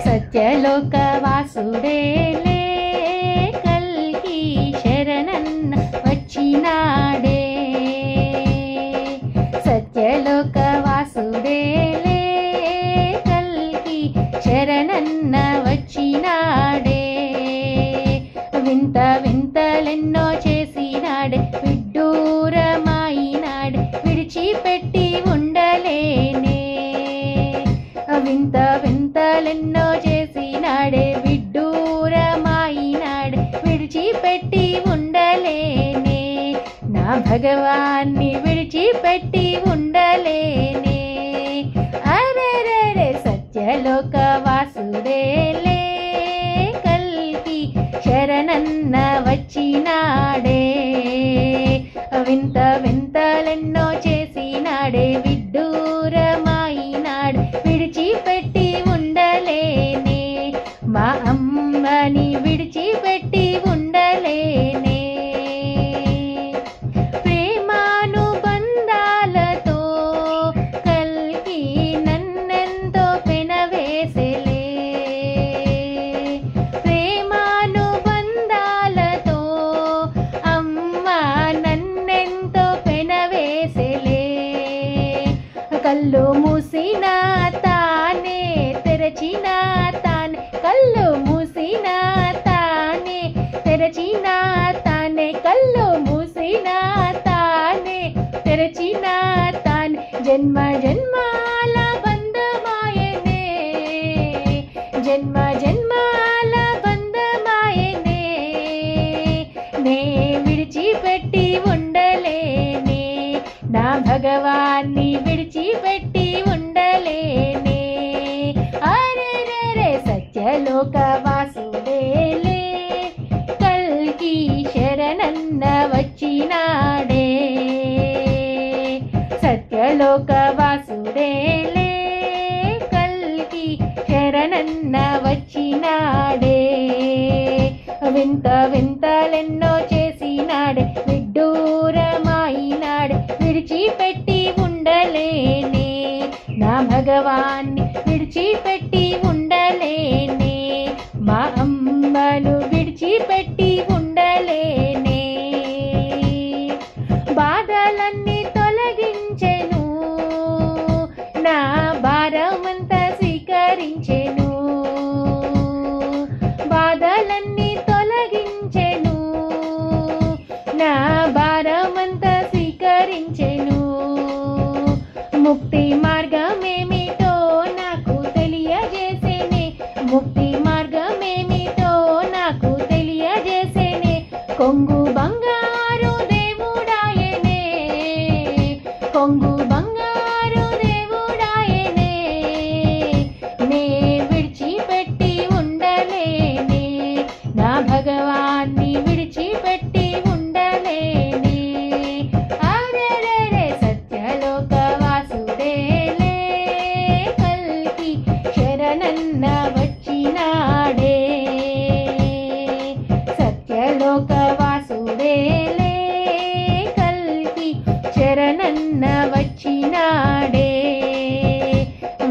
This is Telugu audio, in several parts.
సత్యలోక వాసుడేలే కల్కి శరణన్న వచ్చినాడే. సత్యలోక వాసుడేలే కల్కి శరణన్న వచ్చినాడే. వింత వింతలెన్నో చేసినాడే, విడ్డూరమాయినాడే, విడిచిపెట్టి ఉండలేనే. వింత వింతలెన్నో చేసినాడే, విడ్డూరమాయినాడే, విడిచిపెట్టి ఉండలేనే. నా భగవాన్ని విడిచిపెట్టి ఉండలేనే. అరెరెరె సత్యలోక వాసుడేలే కల్కి శరణన్న వచ్చినాడే. వింత వింతలెన్నో చేసినాడే, విడ్డూరమాయినాడు, విడిచిపెట్టి ఉండలేనే. మా అమ్మని విడిచిపెట్టి ఉండలేనే. ప్రేమానుబంధాలతో కల్కి నన్నెంతో పెనవేసెలే. ప్రేమానుబంధాలతో అమ్మ నన్నెంతో పెనవేసెలే. కళ్ళు మూసిన తానే తెరచిన తానే, కళ్ళు మూసిన తానే తెరచిన తానే, కళ్ళు మూసిన తానే తెరచిన తానే. జన్మ జన్మాల బంధమాయనే, జన్మ జన్మాల బంధమాయనే. నే విడిచిపెట్టి ఉండలేనే. నా భగవాన్ని విడిచిపెట్టి ఉండలేనే. అరెరెరె సత్యలోక వాసుడేలే కల్కి శరణన్న వచ్చినాడే. సత్యలోక వాసుడేలే కల్కి శరణన్న వచ్చినాడే. వింత వింతలెన్నో చేసినాడే, విడ్డూరమాయినాడే, విడిచిపెట్టి ఉండలేనే. నా భగవాన్ని విడిచిపెట్టి ఉండలేనే. మా అమ్మను విడిచిపెట్టి ఉండలేనే. బాధలన్నీ తొలగించెను, నా భారమంతా స్వీకరించెను. బాధలన్నీ తొలగించెను, నా భారమంతా స్వీకరించెను. ముక్తి మార్గమేమిటో నాకు తెలియజేసేనే, ముక్తి మార్గమేమిటో నాకు తెలియజేసేనే. కొంగు బంగారు దేవుడాయనే, కొంగు బంగారు దేవుడాయనే. నే విడిచిపెట్టి ఉండలేనే. నా భగవాన్ని విడిచిపెట్టి ఉండలేనే. అరెరెరె సత్యలోక వాసుడేలే కల్కి శరణన్న వచ్చినాడే. సత్యలోక వాసుడేలే కల్కి శరణన్న వచ్చినాడే.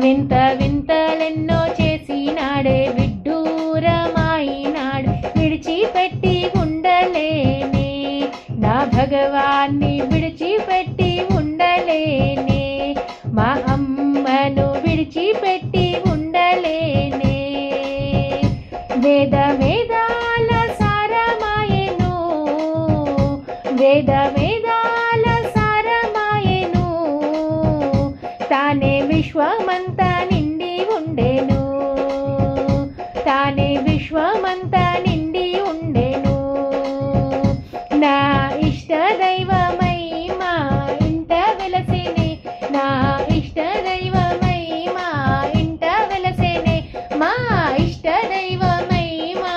వింత వింతలెన్నో చేసినాడే, విడ్డూరమాయినాడు, విడిచిపెట్టి ఉండలేనే. నా భగవాన్ని విడిచిపెట్టి ఉండలేనే. మా అమ్మను విడిచిపెట్టి ఉండలేనే. వేద వేదాల సారమాయెను, వేద వేదాల సారమాయెను. తానే విశ్వమంతా నిండి ఉండెను, తానే విశ్వమంతా నిండి ఉండెను. నా ఇష్ట దైవమై మా ఇంట వెలసేనే, నా ఇష్ట దైవమై మా ఇంట వెలసేనే. మా ఇష్ట దైవమై మా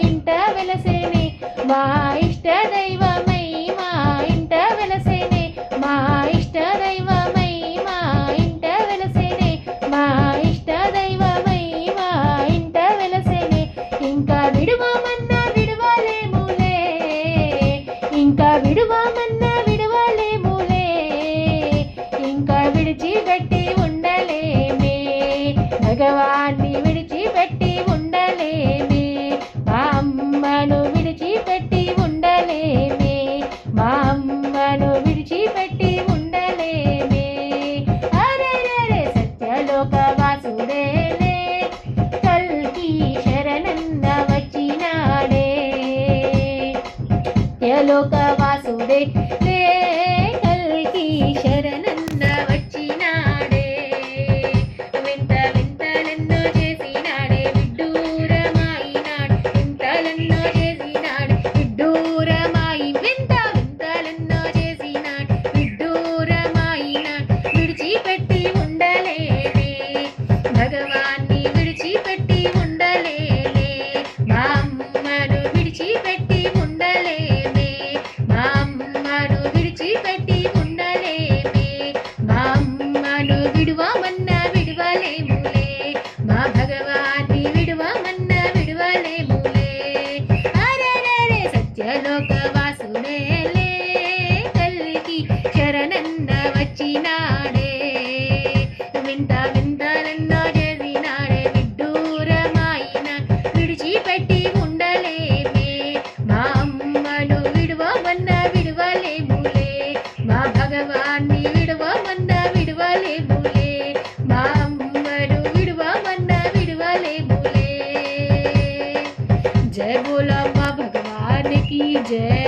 ఇంట వెలసేనే, మా ఇష్ట దైవమై మా ఇంట వెలసేనే. మా ఇష్ట దైవమై మా ఇంట వెలసేనే, మా ఇష్ట దైవమై మా ఇంట వెలసేనే. ఇంకా విడువమన్నా విడువలేములే, ఇంకా విడువమన్నా విడువలేములే. ఇంకా విడిచిపెట్టి ఉండలేమే. భగవాన్ని విడిచిపెట్టి ఉండలేమే, మా అమ్మను విడిచిపెట్టి ఉండలేమే, మా అమ్మను విడిచిపెట్టి ఉండలేమే. అరెరెరె సత్యలోక వాసుడేలే కల్కి శరణన్న వచ్చినాడే, సత్యలోక వాసుడే లే కల్కి శరణన్న వచ్చినాడే. వింత వింతలెన్నో చేసినాడే విడ్డూరమాయినాడు, వింతలెన్నో చేసినాడు విడ్డూరమాయి, వింత వింతలెన్నో చేసినాడు విడ్డూరమాయినాడు. విడిచిపెట్టి ఉండలేనే, భగవాన్ని విడిచిపెట్టి ఉండలేనే, మా అమ్మను విడిచిపెట్టి ఉండలేమే, మా అమ్మను విడిచిపెట్టి ఉండలేమే, మా అమ్మను విడువమన్నా విడువలేములే, మా భగవాన్ని విడువమన్నా విడువలేములే. అరెరెరె సత్యలోక వాసుడేలే కల్కి శరణన్న వచ్చినాడే, వింత వింతలెన్నో చేసినాడే విడ్డూరమాయిన. విడిచిపెట్టి ఉండలేమే, మా అమ్మను విడువమన్నా విడువలేములే, మా భగవాన్ని విడువమన్నా విడువలేములే, మా అమ్మను విడువమన్నా విడువలేములే. జయ బోలో మా భగవాన్ की जय।